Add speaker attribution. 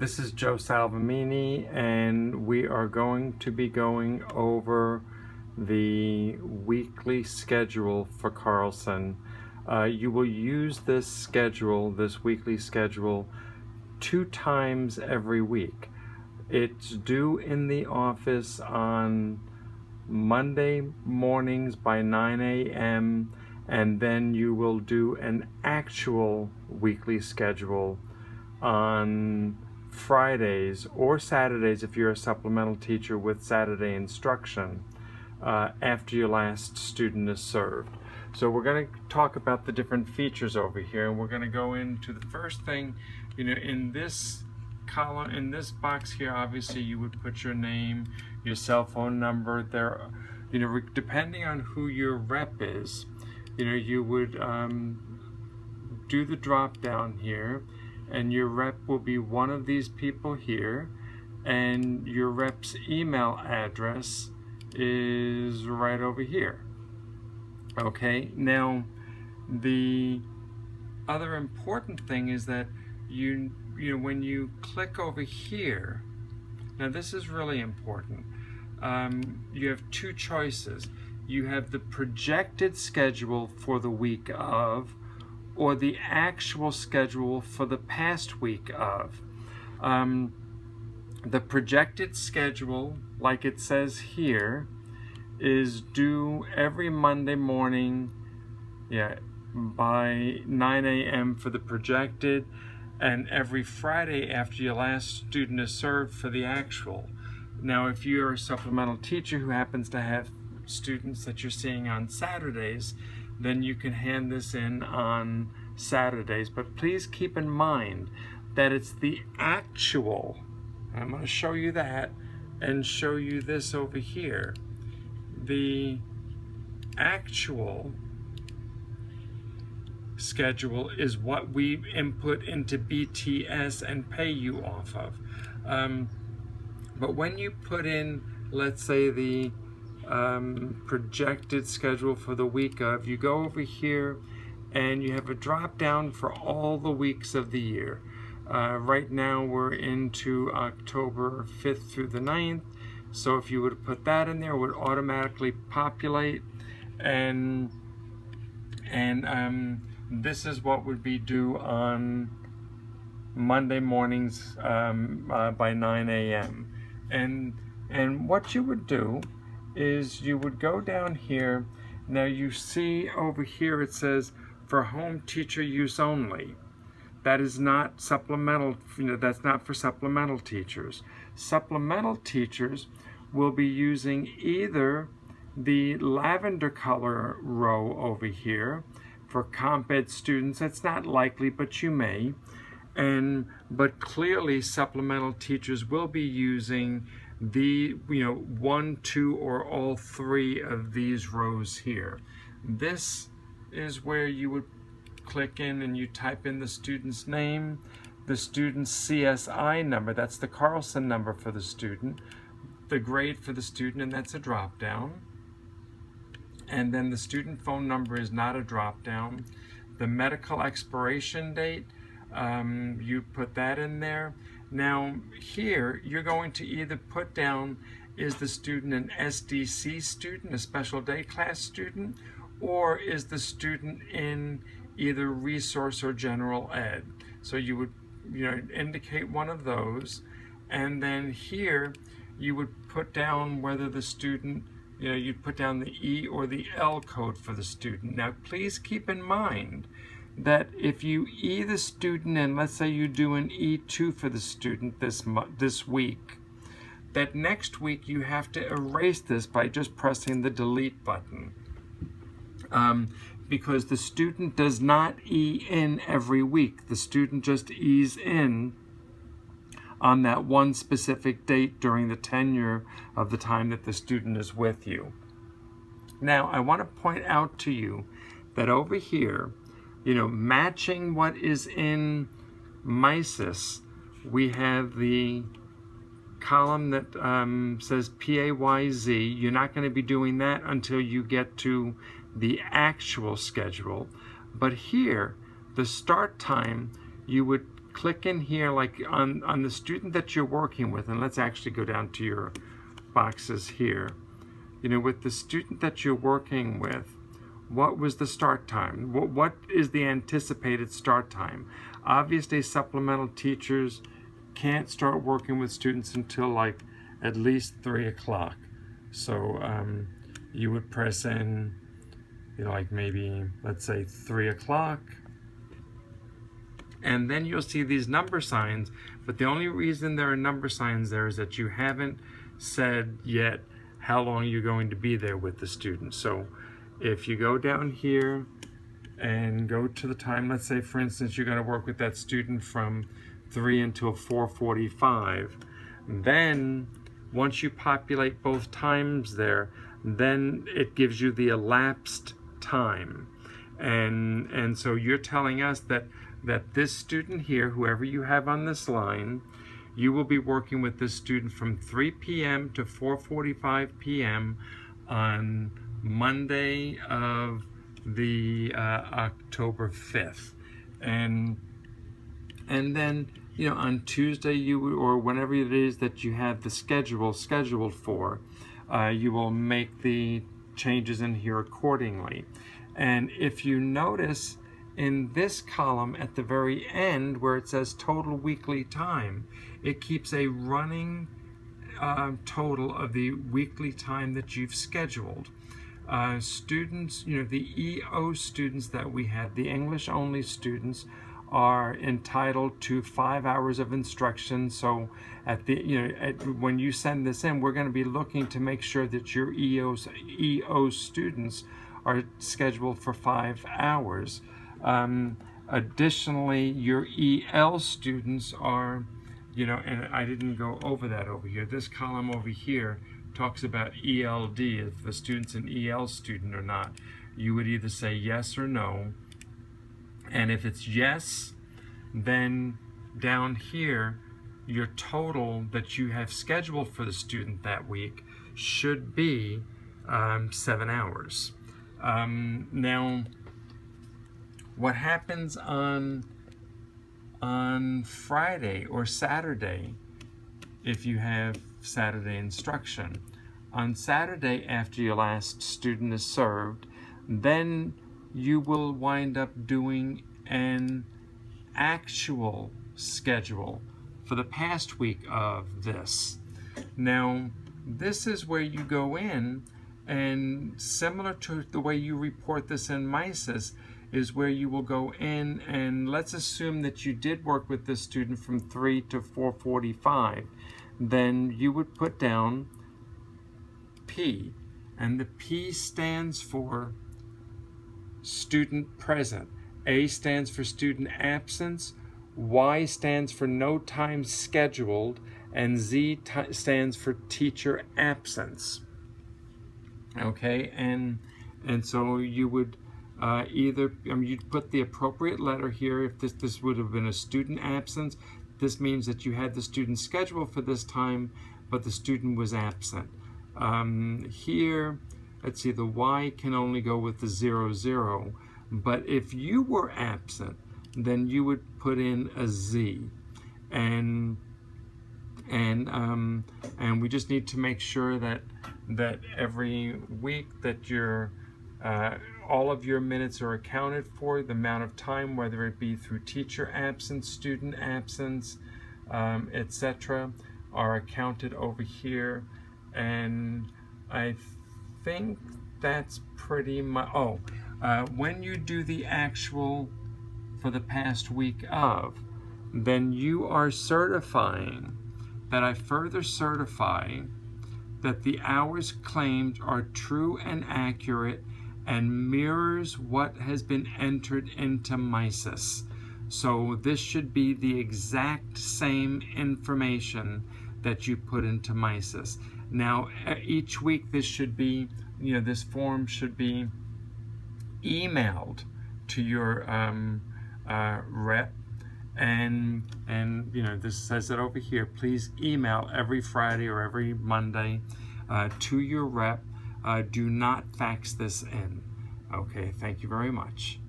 Speaker 1: This is Joe Salvamini, and we are going to be going over the weekly schedule for Carlson. You will use this weekly schedule, 2 times every week. It's due in the office on Monday mornings by 9 a.m. and then you will do an actual weekly schedule on Fridays or Saturdays if you're a supplemental teacher with Saturday instruction after your last student is served. So we're going to talk about the different features over here, and we're going to go into the first thing. In this column, in this box here, obviously you would put your name, your cell phone number. There, depending on who your rep is, you would do the drop down here, and your rep will be one of these people here, and your rep's email address is right over here. Okay, now the other important thing is that when you click over here, now this is really important. You have 2 choices. You have the projected schedule for the week of, or the actual schedule for the past week of. The projected schedule, like it says here, is due every Monday morning, by 9 a.m. for the projected, and every Friday after your last student is served for the actual. Now, if you're a supplemental teacher who happens to have students that you're seeing on Saturdays, then you can hand this in on Saturdays. But please keep in mind that it's the actual. I'm going to show you that and show you this over here. The actual schedule is what we input into BTS and pay you off of. But when you put in, let's say, the projected schedule for the week of, you go over here and you have a drop down for all the weeks of the year. Right now we're into October 5th through the 9th, so if you would put that in there, it would automatically populate, and this is what would be due on Monday mornings by 9 a.m. And what you would do is you would go down here. Now you see over here it says for home teacher use only. That is not supplemental, that's not for supplemental teachers. Supplemental teachers will be using either the lavender color row over here for comp ed students. That's not likely, but you may. But clearly supplemental teachers will be using the 1, 2, or all 3 of these rows here. This is where you would click in and you type in the student's name, the student's CSI number, that's the Carlson number for the student, the grade for the student, and that's a drop down. And then the student phone number is not a drop down. The medical expiration date, you put that in there. Now here you're going to either put down, is the student an SDC student, a special day class student, or is the student in either resource or general ed. So you would indicate one of those, and then here you would put down whether the student, you'd put down the E or the L code for the student. Now please keep in mind that if you E the student in, let's say you do an E2 for the student this week, that next week you have to erase this by just pressing the delete button. Because the student does not E in every week. The student just E's in on that one specific date during the tenure of the time that the student is with you. Now, I want to point out to you that over here, matching what is in MISIS, we have the column that says PAYZ. You're not going to be doing that until you get to the actual schedule. But here, the start time, you would click in here, like on the student that you're working with, and let's actually go down to your boxes here. With the student that you're working with, what was the start time? What is the anticipated start time? Obviously, supplemental teachers can't start working with students until like at least 3 o'clock. So you would press in, like maybe, let's say 3 o'clock. And then you'll see these number signs, but the only reason there are number signs there is that you haven't said yet how long you're going to be there with the student. So if you go down here and go to the time, let's say for instance you're going to work with that student from 3 until 4:45, then once you populate both times there, then it gives you the elapsed time. And so you're telling us that this student here, whoever you have on this line, you will be working with this student from 3 p.m. to 4:45 p.m. on Monday of the October 5th. And then, on Tuesday or whenever it is that you have the scheduled for, you will make the changes in here accordingly. And if you notice in this column at the very end where it says total weekly time, it keeps a running total of the weekly time that you've scheduled. Students, the EO students that we have, the English only students, are entitled to 5 hours of instruction. So at the when you send this in, we're going to be looking to make sure that your EO students are scheduled for 5 hours. Additionally, your EL students are, and I didn't go over that over here. This column over here talks about ELD, if the student's an EL student or not. You would either say yes or no. And if it's yes, then down here, your total that you have scheduled for the student that week should be 7 hours. Now, what happens on Friday or Saturday, if you have Saturday instruction? On Saturday, after your last student is served, then you will wind up doing an actual schedule for the past week of this. Now, this is where you go in, and similar to the way you report this in MISIS, is where you will go in, and let's assume that you did work with this student from 3 to 4:45. Then you would put down P, and the P stands for student present. A stands for student absence, Y stands for no time scheduled, and Z stands for teacher absence. Okay, and so you would you'd put the appropriate letter here. If this would have been a student absence, this means that you had the student scheduled for this time, but the student was absent. Here, let's see, the Y can only go with the 00, but if you were absent, then you would put in a Z. And we just need to make sure that every week that you're all of your minutes are accounted for, the amount of time, whether it be through teacher absence, student absence, etc., are accounted over here. And I think that's pretty much, when you do the actual for the past week of, then you are certifying that I further certify that the hours claimed are true and accurate and mirrors what has been entered into MISIS. So this should be the exact same information that you put into MISIS. Now, each week this should be, this form should be emailed to your rep, and this says it over here. Please email every Friday or every Monday to your rep. Do not fax this in. Okay, thank you very much.